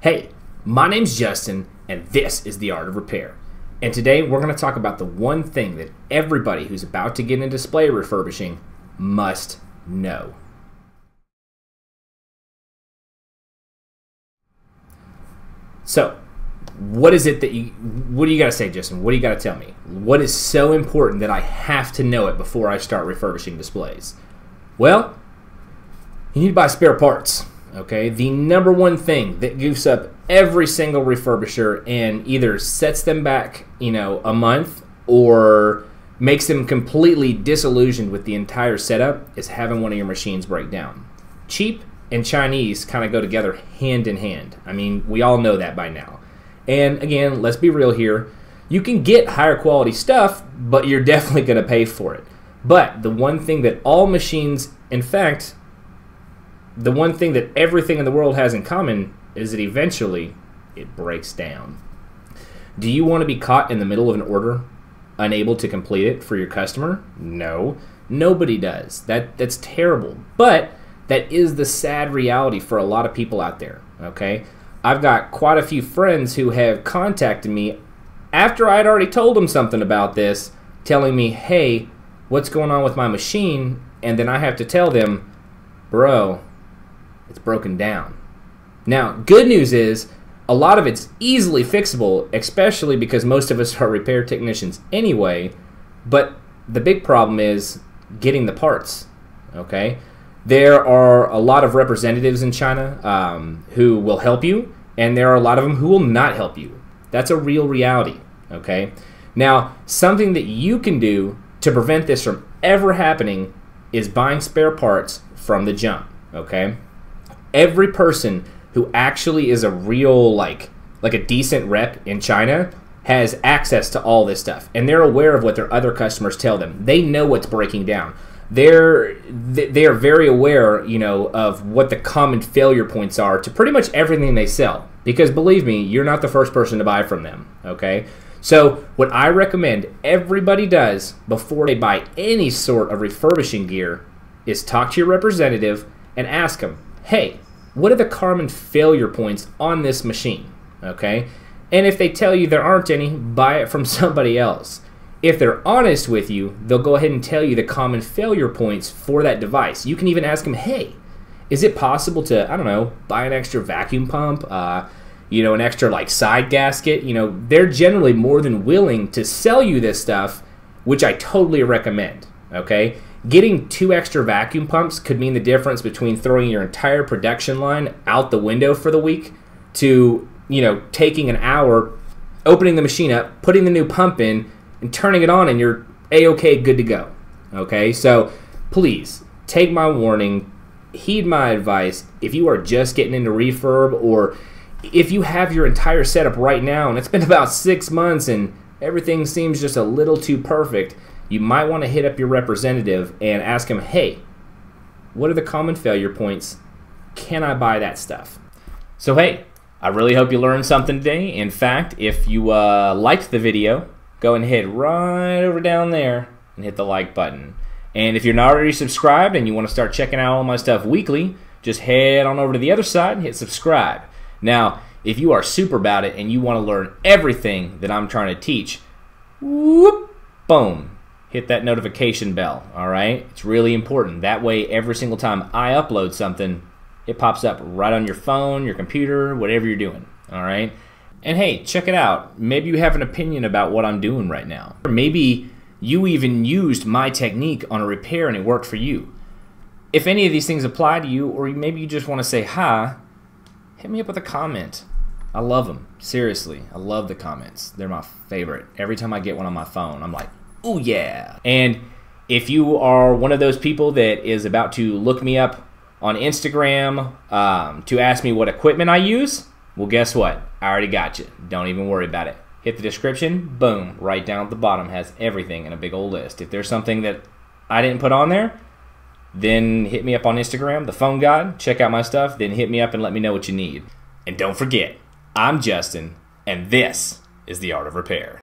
Hey, my name's Justin, and this is The Art of Repair. And today we're going to talk about the one thing that everybody who's about to get into display refurbishing must know. So, what do you got to say, Justin? What do you got to tell me? What is so important that I have to know it before I start refurbishing displays? Well, you need to buy spare parts. Okay, the number one thing that goofs up every single refurbisher and either sets them back, a month or makes them completely disillusioned with the entire setup is having one of your machines break down. Cheap and Chinese kind of go together hand in hand. I mean, we all know that by now. And again, let's be real here. You can get higher quality stuff, but you're definitely going to pay for it. But the one thing that all machines, in fact, the one thing that everything in the world has in common is that eventually it breaks down. Do you want to be caught in the middle of an order, unable to complete it for your customer? No, nobody does. That's terrible. But that is the sad reality for a lot of people out there, okay? I've got quite a few friends who have contacted me after I'd already told them something about this, telling me, hey, what's going on with my machine? And then I have to tell them, bro, it's broken down. Now, good news is a lot of it's easily fixable, especially because most of us are repair technicians anyway, but the big problem is getting the parts, okay? There are a lot of representatives in China who will help you, and there are a lot of them who will not help you. That's a real reality, okay? Now, something that you can do to prevent this from ever happening is buying spare parts from the jump, okay? Every person who actually is a real, like a decent rep in China has access to all this stuff. And they're aware of what their other customers tell them. They know what's breaking down. They are very aware, of what the common failure points are to pretty much everything they sell. Because believe me, you're not the first person to buy from them, okay? So what I recommend everybody does before they buy any sort of refurbishing gear is talk to your representative and ask them, hey, what are the common failure points on this machine, okay? And if they tell you there aren't any, buy it from somebody else. If they're honest with you, they'll go ahead and tell you the common failure points for that device. You can even ask them, hey, is it possible to, I don't know, buy an extra vacuum pump, an extra side gasket? They're generally more than willing to sell you this stuff, which I totally recommend, okay? Getting 2 extra vacuum pumps could mean the difference between throwing your entire production line out the window for the week to, taking an hour, opening the machine up, putting the new pump in, and turning it on, and you're A-okay, good to go. Okay, so please take my warning, heed my advice. If you are just getting into refurb, or if you have your entire setup right now and it's been about 6 months and everything seems just a little too perfect, you might want to hit up your representative and ask him, hey, what are the common failure points? Can I buy that stuff? So hey, I really hope you learned something today. In fact, if you liked the video, go and hit right over down there and hit the like button. And if you're not already subscribed and you want to start checking out all my stuff weekly, just head on over to the other side and hit subscribe. Now, if you are super about it and you want to learn everything that I'm trying to teach, whoop, boom, hit that notification bell, all right? It's really important. That way, every single time I upload something, it pops up right on your phone, your computer, whatever you're doing, all right? And hey, check it out. Maybe you have an opinion about what I'm doing right now. Or maybe you even used my technique on a repair and it worked for you. If any of these things apply to you, or maybe you just want to say hi, hit me up with a comment. I love them. Seriously, I love the comments. They're my favorite. Every time I get one on my phone, I'm like, oh yeah. And if you are one of those people that is about to look me up on Instagram to ask me what equipment I use, well, guess what? I already got you. Don't even worry about it. Hit the description, boom, right down at the bottom has everything in a big old list. If there's something that I didn't put on there, then hit me up on Instagram, the phone god, check out my stuff, then hit me up and let me know what you need. And don't forget, I'm Justin, and this is The Art of Repair.